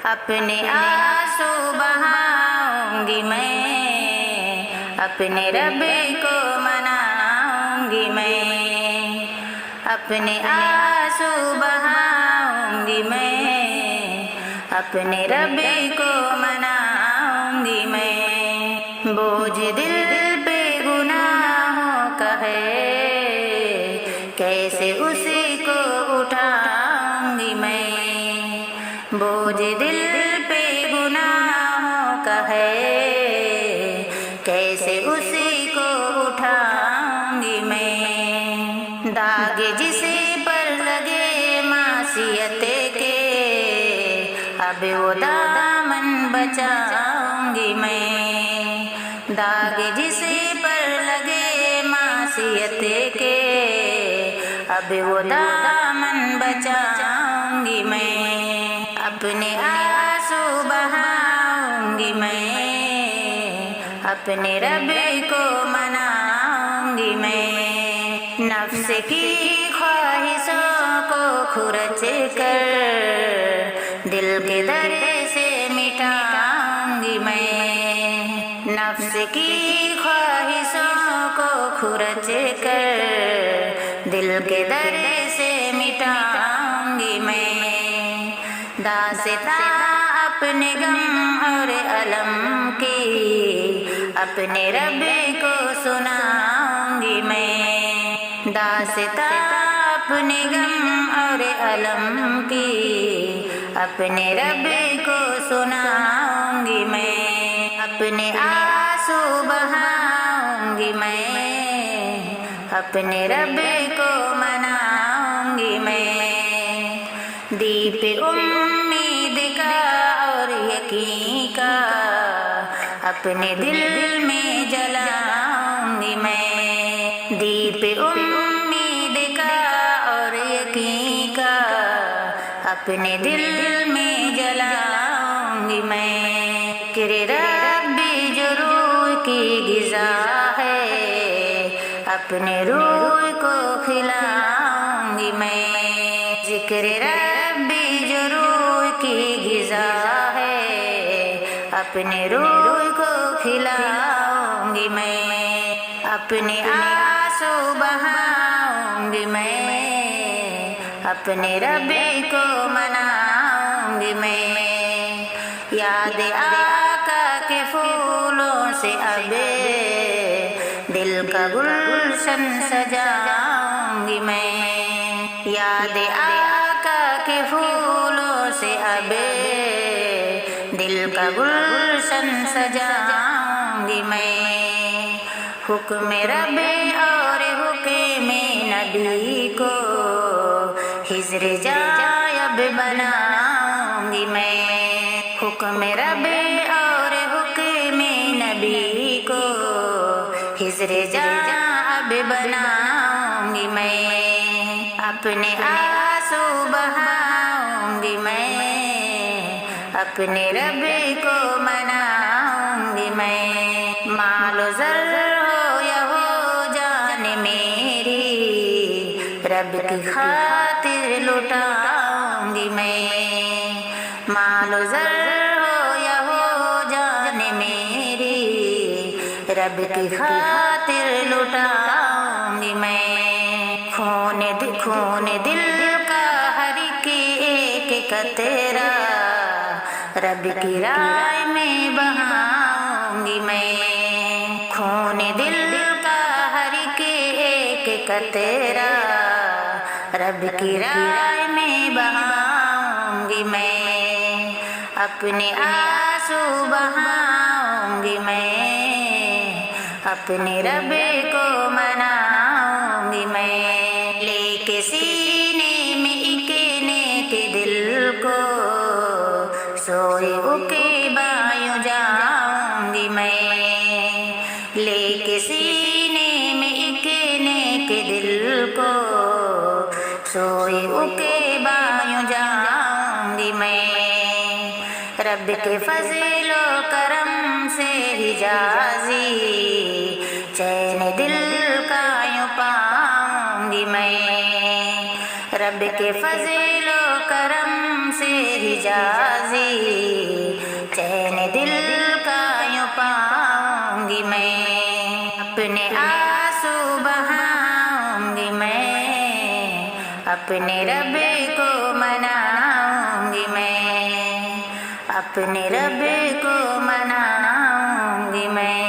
اپنے آنسو بہاؤں گی میں، اپنے رب کو مناؤں گی میں، اپنے آنسو بہاؤں گی میں، اپنے رب کو مناؤں گی میں۔ بوجھ دل پہ گناہوں کا ہے، کیسے اسی کو اٹھاؤں گی میں، بوجھ دل پہ گناہوں کا ہے، کیسے اسی کو اٹھاؤں گی میں۔ داغ جسے پر لگے معصیت کے، اب وہ دامن بچاؤں گی میں، داغ جسے پر لگے معصیت کے، اب وہ دامن بچاؤں گی میں۔ اپنے آنسو بہاؤں گی میں، اپنے رب کو مناؤں گی میں، نفس کی خواہشوں کو کھرچ کر دل کے در سے مٹاؤں گی میں، نفس کی خواہشوں کو کھرچ کر دل کے در سے مٹاؤں گی میں۔ داستاں اپنے غم اور الم کی اپنے رب کو سناؤں گی میں، داستاں اپنے غم اور الم کی اپنے رب کو سناؤں گی میں، اپنے آنسو بہاؤں گی میں، اپنے رب کو مناؤں گی میں۔ دیپ امید کا اور یقین کا اپنے دل میں جلاؤں گی میں، دیپ امید کا اور یقین کا اپنے دل میں جلاؤں گی میں۔ ذکر ربی جو روح کی غذا ہے، اپنے روح کو کھلاؤں گی میں، ذکر ربی جو روح کی غذا ہے، اپنے روح کو کھلاؤں گی میں، اپنے آنسو بہاؤں گی میں، اپنے رب کو مناؤں گی میں۔ یاد آقا کے پھولوں سے اب دل کا گلشن سجاؤں گی میں، یاد آقا کے پھولوں سے اب دل کا گلشن سجاؤں گی میں۔ حکم رب اور حکم نبی کو ہجر جایب بناؤں گی میں، حکم رب اور حکم نبی کو ہجر جایب بناؤں گی میں، اپنے آنسو بہاؤں گی میں، اپنے رب کو مناؤں گی میں۔ مال و زر ہو یا ہو جان میری، رب کی خاطر لٹاؤں گی میں، مال و زر ہو یا ہو جان میری، رب کی خاطر لٹاؤں گی میں۔ خون دل کا ہر ایک قطرہ رب کی رائے میں بہاؤں گی میں، خون دل کا ہر ایک قطرہ رب کی رائے میں بہاؤں گی میں، اپنے آنسو بہاؤں گی میں، اپنے رب کو مناؤں گی میں۔ لے کے سینے میں ایک نیک دل کو سوئے کے بایوں جاؤں گی میں، لے کے سینے میں ایک نیک دل کو سوئے کے بایوں جاؤں گی میں، رب کے فضل و کرم سے حجازی چین دل کا یوں پاؤں گی میں، رب کے فضل و کرم سے حجازی چین دل کا یوں پاؤں گی میں اپنے آنسو بہاؤں گی میں اپنے رب کو مناؤں گی میں اپنے رب کو مناؤں گی میں